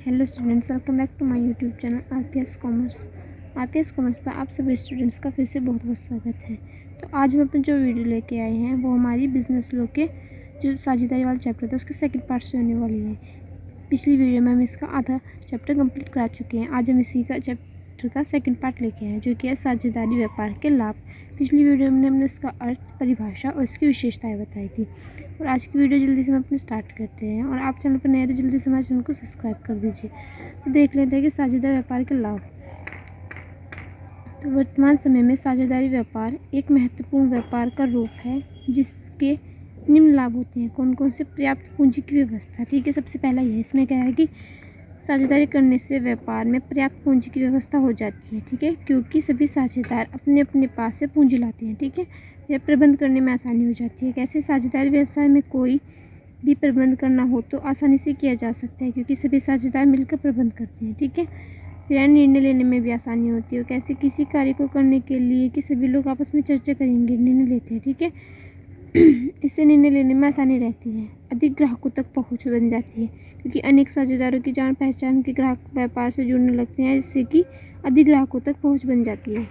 Hello students, welcome back to my YouTube channel RPS commerce. RPS commerce पर आप सभी students का फिर से बहुत बहुत स्वागत है। तो आज हम अपने जो वीडियो लेके आए हैं वो हमारी बिजनेस लॉ के जो साझेदारी वाला चैप्टर था उसके सेकंड पार्ट से होने वाली है। पिछली वीडियो में हम इसका आधा चैप्टर कंप्लीट करा चुके हैं। आज हम इसी का चैप्टर का सेकंड पार्ट लेके आए हैं जो कि है साझेदारी व्यापार के लाभ। पिछली वीडियो में हमने इसका अर्थ, परिभाषा और इसकी विशेषताएं बताई थी। और आज की वीडियो जल्दी से हम अपने स्टार्ट करते हैं। और आप चैनल पर नए हैं तो जल्दी से हमारे चैनल को सब्सक्राइब कर दीजिए। तो देख लेते हैं कि साझेदारी व्यापार के लाभ। तो वर्तमान समय में साझेदारी व्यापार एक महत्वपूर्ण व्यापार का रूप है जिसके निम्न लाभ होते हैं। कौन कौन से? पर्याप्त पूंजी की व्यवस्था। ठीक है, सबसे पहला ये इसमें क्या है कि साझेदारी करने से व्यापार में पर्याप्त पूंजी की व्यवस्था हो जाती है। ठीक है, क्योंकि सभी साझेदार अपने अपने पास से पूंजी लाते हैं। ठीक है, यह प्रबंध करने में आसानी हो जाती है। कैसे? साझेदारी व्यवसाय में कोई भी प्रबंध करना हो तो आसानी से किया जा सकता है क्योंकि सभी साझेदार मिलकर प्रबंध करते हैं। ठीक है, फिर निर्णय लेने में भी आसानी होती है। कैसे? किसी कार्य को करने के लिए कि सभी लोग आपस में चर्चा करेंगे, निर्णय लेते हैं। ठीक है, इससे निर्णय लेने में आसानी रहती है। अधिक ग्राहकों तक पहुंच बन जाती है क्योंकि अनेक साझेदारों की जान पहचान के ग्राहक व्यापार से जुड़ने लगते हैं, जिससे कि अधिक ग्राहकों तक पहुंच बन जाती है।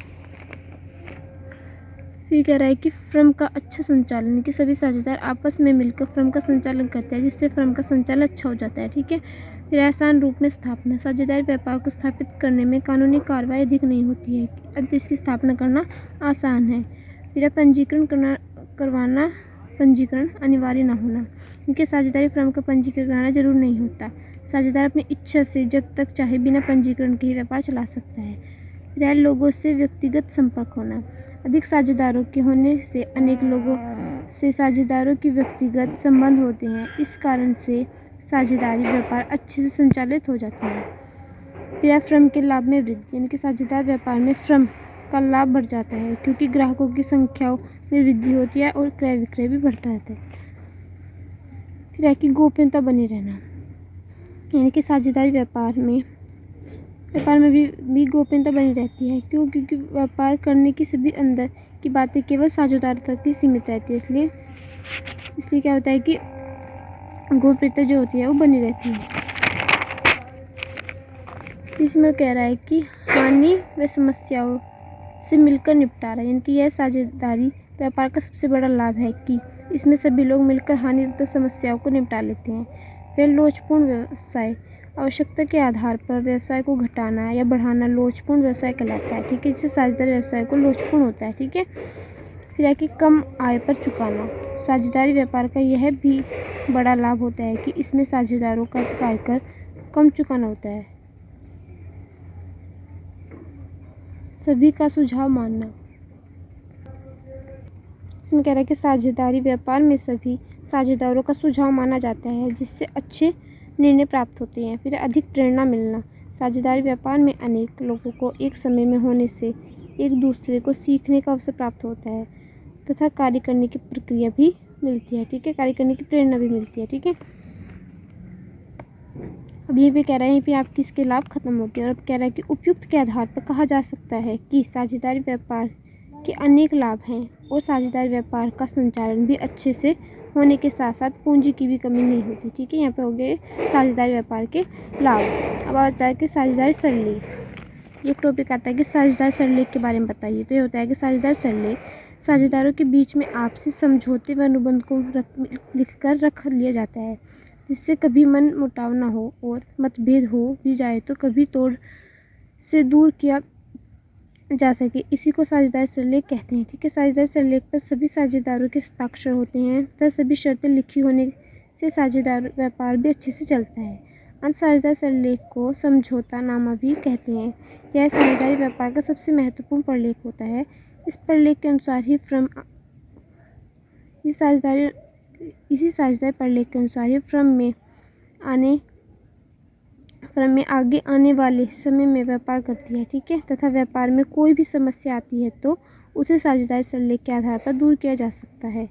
फिर कह रहा है कि फर्म का अच्छा संचालन, कि सभी साझेदार आपस में मिलकर फर्म का संचालन करते हैं जिससे फर्म का संचालन अच्छा हो जाता है। ठीक है, फिर आसान रूप में स्थापना। साझेदारी व्यापार को स्थापित करने में कानूनी कार्रवाई अधिक नहीं होती है, इसकी स्थापना करना आसान है। फिर पंजीकरण अनिवार्य न होना, क्योंकि साझेदारी फर्म का पंजीकरण कराना जरूर नहीं होता। साझेदार अपनी इच्छा से जब तक चाहे बिना पंजीकरण के ही व्यापार चला सकता है। फिर लोगों से व्यक्तिगत संपर्क होना। अधिक साझेदारों के होने से अनेक लोगों से साझेदारों की व्यक्तिगत संबंध होते हैं। इस कारण से साझेदारी व्यापार अच्छे से संचालित हो जाता है। फिर फर्म के लाभ में वृद्धि, यानी कि साझेदार व्यापार में फर्म का लाभ बढ़ जाता है क्योंकि ग्राहकों की संख्या में वृद्धि होती है और क्रय विक्रय भी बढ़ता रहता है। फिर है कि गोपनीयता बनी रहना, यानी कि साझेदारी व्यापार में भी गोपनीयता बनी रहती है। क्यों? क्योंकि व्यापार करने की सभी अंदर की बातें केवल साझेदार तक ही सीमित रहती है। इसलिए क्या होता है कि गोपनीयता जो होती है वो बनी रहती है। इसमें कह रहा है कि हानि व समस्याओं से मिलकर निपटारा, यानी कि यह साझेदारी व्यापार का सबसे बड़ा लाभ है कि इसमें सभी लोग मिलकर हानि तथा समस्याओं को निपटा लेते हैं। फिर लोचपूर्ण व्यवसाय, आवश्यकता के आधार पर व्यवसाय को घटाना या बढ़ाना लोचपूर्ण व्यवसाय कहलाता है। ठीक है, जिससे साझेदारी व्यवसाय को लोचपूर्ण होता है। ठीक है, फिर है कि कम आय पर चुकाना। साझेदारी व्यापार का यह भी बड़ा लाभ होता है कि इसमें साझेदारों का आयकर कम चुकाना होता है। सभी का सुझाव मानना, इसमें कह रहा है कि साझेदारी व्यापार में सभी साझेदारों का सुझाव माना जाता है जिससे अच्छे निर्णय प्राप्त होते हैं। फिर अधिक प्रेरणा मिलना। साझेदारी व्यापार में अनेक लोगों को एक समय में होने से एक दूसरे को सीखने का अवसर प्राप्त होता है तथा कार्य करने की प्रक्रिया भी मिलती है। ठीक है, कार्य करने की प्रेरणा भी मिलती है। ठीक है, अब ये भी कह रहे हैं कि आपकी इसके लाभ खत्म हो गए। और अब कह रहा है कि उपयुक्त के आधार पर कहा जा सकता है कि साझेदारी व्यापार के अनेक लाभ हैं और साझेदारी व्यापार का संचालन भी अच्छे से होने के साथ साथ पूंजी की भी कमी नहीं होती। ठीक है, यहाँ पे हो गए साझेदारी व्यापार के लाभ। अब आता है कि साझेदारी सरलेख। ये टॉपिक आता है कि साझेदारी सरलेख के बारे में बताइए। तो ये होता है कि साझेदारी सरलेख साझेदारों के बीच में आपसी समझौते व अनुबंध को लिखकर रख लिया जाता है जिससे कभी मन मुटाव न हो और मतभेद हो भी जाए तो कभी तोड़ से दूर किया जा सके। इसी को साझेदारी सरलेख कहते हैं। ठीक है, साझेदारी सरलेख पर सभी साझेदारों के हस्ताक्षर होते हैं तथा सभी शर्तें लिखी होने से साझेदार व्यापार भी अच्छे से चलता है। अंत साझेदारी सरलेख को समझौतानामा भी कहते हैं। यह साझेदारी व्यापार का सबसे महत्वपूर्ण प्रलेख होता है। इस प्रलेख के अनुसार ही इसी साझेदारी प्रलेख के अनुसार ही फर्म में आगे आने वाले समय में व्यापार करती है। ठीक है, तथा व्यापार में कोई भी समस्या आती है तो उसे साझेदारी सरलेख के आधार पर दूर किया जा सकता है।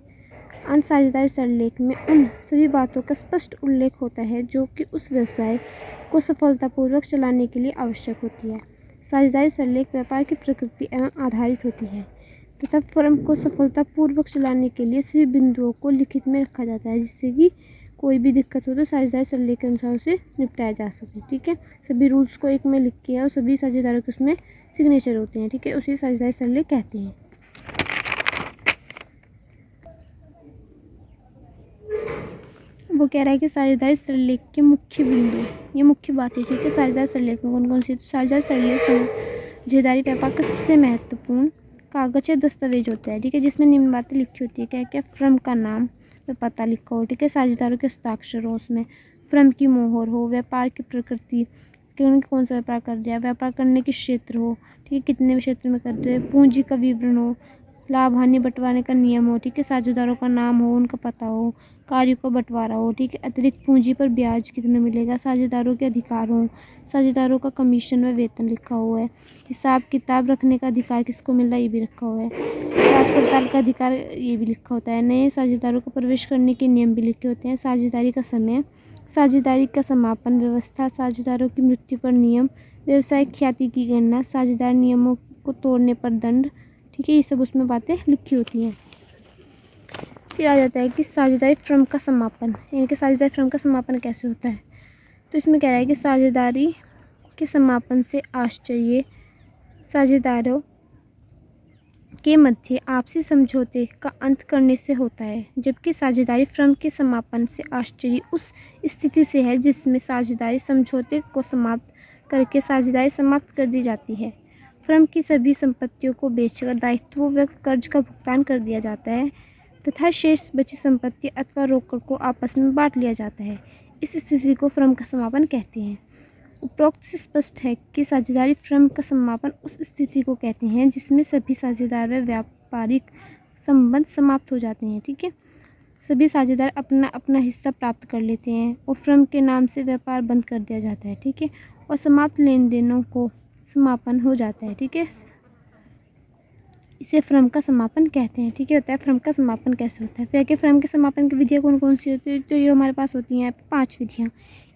अंत साझेदारी सरलेख में उन सभी बातों का स्पष्ट उल्लेख होता है जो कि उस व्यवसाय को सफलतापूर्वक चलाने के लिए आवश्यक होती है। साझेदारी सरलेख व्यापार की प्रकृति एवं आधारित होती है तथा फर्म को सफलतापूर्वक चलाने के लिए सभी बिंदुओं को लिखित में रखा जाता है जिससे कि कोई भी दिक्कत हो तो साझेदारी सरले के अनुसार उसे निपटाया जा सके। ठीक है, सभी रूल्स को एक में लिख के और सभी साझेदारों के उसमें सिग्नेचर होते हैं। ठीक है, उसे साझेदारी सरले कहते हैं। वो कह रहा है कि साझेदारी सरलेख के मुख्य बिंदु, ये मुख्य बात है। ठीक है, साझेदारी सरलेख में कौन कौन सी, साझेदारी सरलेख साझेदारी व्यापार का सबसे महत्वपूर्ण कागज या दस्तावेज होता है। ठीक है, जिसमें निम्न बातें लिखी होती है। क्या क्या, फर्म का नाम व पता लिखा हो। ठीक है, साझेदारों के हस्ताक्षर हो उसमें, फर्म की मोहर हो, व्यापार की प्रकृति कि उन्होंने कौन सा व्यापार कर दिया, व्यापार करने के क्षेत्र हो। ठीक है, कितने क्षेत्र में कर रहे हैं, पूंजी का विवरण हो, लाभ हानि बंटवारे का नियम हो। ठीक है, साझेदारों का नाम हो, उनका पता हो, कार्य को बंटवारा हो। ठीक है, अतिरिक्त पूंजी पर ब्याज कितना मिलेगा, साझेदारों के अधिकार हो, साझेदारों का कमीशन व वेतन लिखा हुआ है, हिसाब किताब रखने का अधिकार किसको मिल रहा है ये भी लिखा हुआ है, जांच पड़ताल का अधिकार ये भी लिखा होता है, नए साझेदारों को प्रवेश करने के नियम भी लिखे होते हैं, साझेदारी का समय, साझेदारी का समापन व्यवस्था, साझेदारों की मृत्यु पर नियम, व्यवसायिक ख्याति की गणना, साझेदार नियमों को तोड़ने पर दंड। ठीक है, ये सब उसमें बातें लिखी होती हैं। फिर आ जाता है कि साझेदारी फर्म का समापन, यानी कि साझेदारी फर्म का समापन कैसे होता है। तो इसमें कह रहा है कि साझेदारी के समापन से आश्चर्य साझेदारों के मध्य आपसी समझौते का अंत करने से होता है, जबकि साझेदारी फर्म के समापन से आश्चर्य उस स्थिति से है जिसमें साझेदारी समझौते को समाप्त करके साझेदारी समाप्त कर दी जाती है। फर्म की सभी संपत्तियों को बेचकर दायित्वों व कर्ज का भुगतान कर दिया जाता है तथा शेष बची संपत्ति अथवा रोकड़ को आपस में बांट लिया जाता है। इस स्थिति को फर्म का समापन कहते हैं। उपरोक्त से स्पष्ट है कि साझेदारी फर्म का समापन उस स्थिति को कहते हैं जिसमें सभी साझेदार व व्यापारिक संबंध समाप्त हो जाते हैं। ठीक है, सभी साझेदार अपना अपना हिस्सा प्राप्त कर लेते हैं और फर्म के नाम से व्यापार बंद कर दिया जाता है। ठीक है, और समाप्त लेन देनों को समापन हो जाता है। ठीक है, इसे फर्म का समापन कहते हैं। ठीक है, होता है फर्म का समापन कैसे होता है। फिर कि फर्म के समापन की विधियाँ कौन कौन सी होती है, तो ये हमारे पास होती हैं 5 विधियाँ।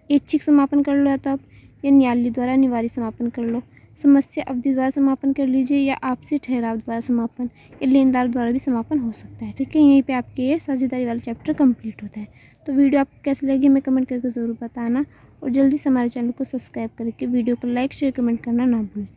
ऐच्छिक समापन कर लो या तो आप, या न्यायालय द्वारा अनिवार्य समापन कर लो, समस्या अवधि द्वारा समापन कर लीजिए, या आपसी ठहराव द्वारा समापन, या लेनदार द्वारा भी समापन हो सकता है। ठीक है, यहीं पे आपके ये साझेदारी वाला चैप्टर कंप्लीट होता है। तो वीडियो आपको कैसी लगी हमें कमेंट करके ज़रूर बताना, और जल्दी से हमारे चैनल को सब्सक्राइब करके वीडियो को लाइक शेयर कमेंट करना ना भूलें।